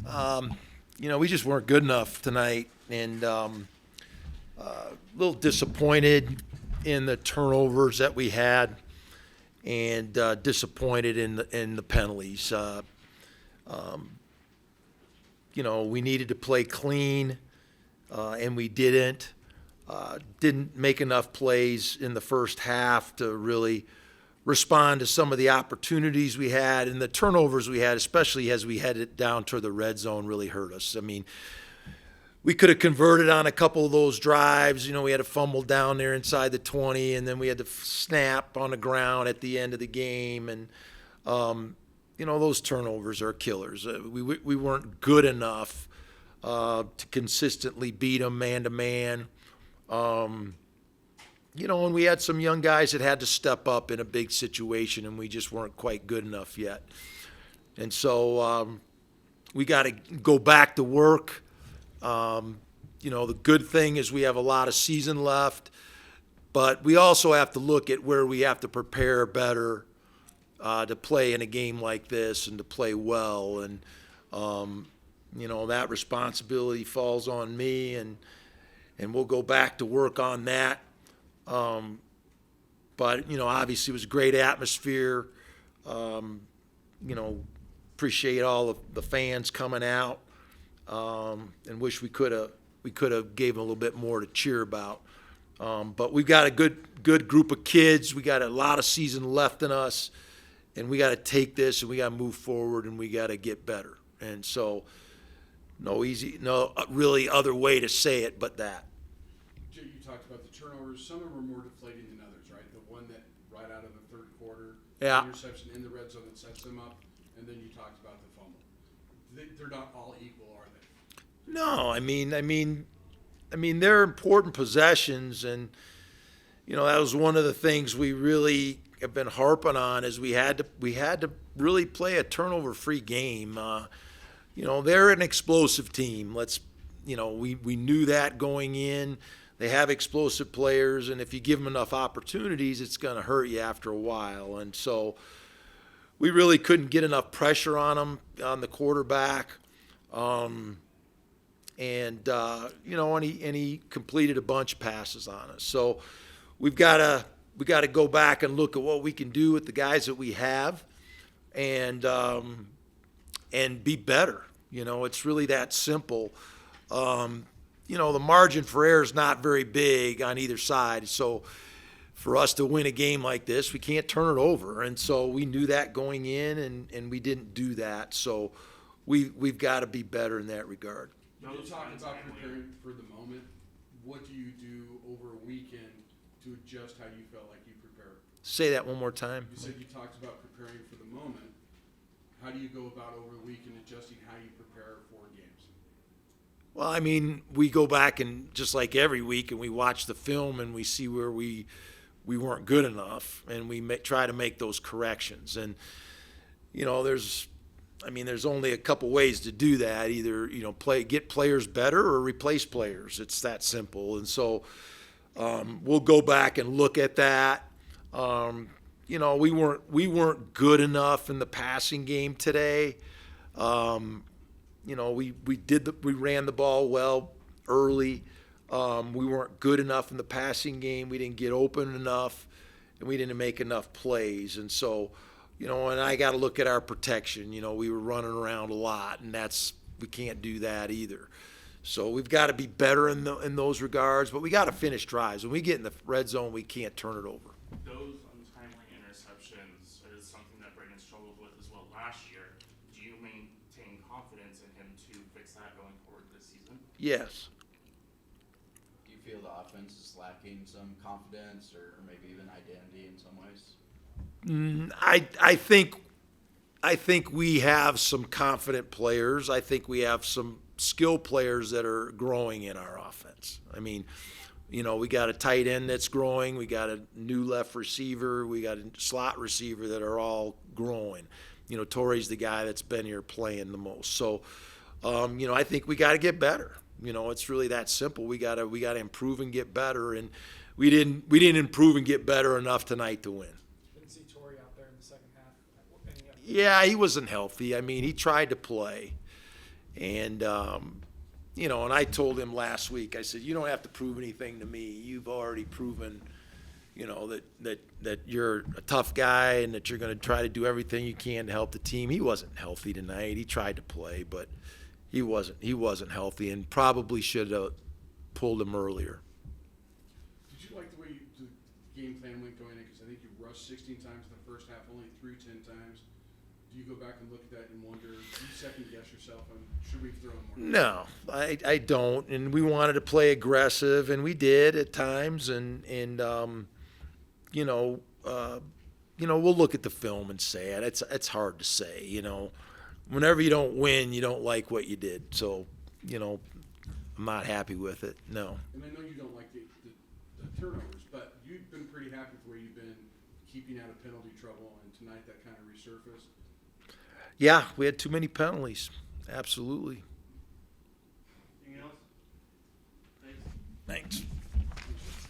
We just weren't good enough tonight, and a little disappointed in the turnovers that we had, and disappointed in the penalties. We needed to play clean, and we didn't. Didn't make enough plays in the first half to really respond to some of the opportunities we had, and the turnovers we had, especially as we headed down toward the red zone, really hurt us. I mean, we could have converted on a couple of those drives. We had a fumble down there inside the 20, and then we had to snap on the ground at the end of the game. And, those turnovers are killers. We weren't good enough to consistently beat them man-to-man. And we had some young guys that had to step up in a big situation, and we just weren't quite good enough yet. And so we got to go back to work. The good thing is we have a lot of season left, but we also have to look at where we have to prepare better to play in a game like this and to play well. And, that responsibility falls on me, and we'll go back to work on that. But obviously it was a great atmosphere. Appreciate all the fans coming out, and wish we could have gave them a little bit more to cheer about. But we've got a good group of kids. We got a lot of season left in us, and we got to take this and we got to move forward and we got to get better. And so, no really other way to say it but that. You talked about the turnovers. Some of them are more deflating than others, right? The one that right out of the third quarter, interception in the red zone that sets them up, and then you talked about the fumble. They're not all equal, are they? No, I mean they're important possessions, and that was one of the things we really have been harping on is we had to really play a turnover-free game. They're an explosive team. We knew that going in. They have explosive players, and if you give them enough opportunities, it's going to hurt you after a while. And so we really couldn't get enough pressure on them, on the quarterback. And he completed a bunch of passes on us. So we got to go back and look at what we can do with the guys that we have, and be better. It's really that simple. The margin for error is not very big on either side. So for us to win a game like this, we can't turn it over. And so we knew that going in, and we didn't do that. So we've got to be better in that regard. When you talk about preparing for the moment, what do you do over a weekend to adjust how you felt like you prepared? Say that one more time. You said you talked about preparing for the moment. How do you go about over the weekend adjusting how you prepare for games? Well, we go back and just like every week, and we watch the film and we see where we weren't good enough, and we try to make those corrections. And there's only a couple ways to do that. Either get players better or replace players. It's that simple. And so we'll go back and look at that. We weren't good enough in the passing game today. We ran the ball well early. We weren't good enough in the passing game. We didn't get open enough, and we didn't make enough plays. And so, and I got to look at our protection. We were running around a lot, and we can't do that either. So we've got to be better in those regards, but we got to finish drives. When we get in the red zone, we can't turn it over. Those untimely interceptions is something that Braden struggled with as well last year. Do you maintain confidence in him to fix that going forward this season? Yes. Do you feel the offense is lacking some confidence or maybe even identity in some ways? I think we have some confident players. I think we have some skill players that are growing in our offense. We got a tight end that's growing. We got a new left receiver. We got a slot receiver that are all growing. Torrey's the guy that's been here playing the most. So, I think we got to get better. It's really that simple. We got to improve and get better, and we didn't improve and get better enough tonight to win. Didn't see Torrey out there in the second half. Yeah, he wasn't healthy. He tried to play, And, you know, and I told him last week, I said, you don't have to prove anything to me. You've already proven, you know, that you're a tough guy and that you're going to try to do everything you can to help the team. He wasn't healthy tonight. He tried to play, but he wasn't healthy and probably should have pulled him earlier. Did you like the way the game plan went going in? Because I think you rushed 16 times in the first half, only threw 10 times. Do you go back and look at that and wonder, do you second guess yourself on should we have thrown more? No, I don't. And we wanted to play aggressive, and we did at times. And you know, we'll look at the film and say it. It's hard to say. You know, whenever you don't win, you don't like what you did. So, you know, I'm not happy with it. No. And I know you don't like the turnovers, but you've been pretty happy with where you've been keeping out of penalty trouble, and tonight that kind of resurfaced. Yeah, we had too many penalties. Absolutely. Anything else?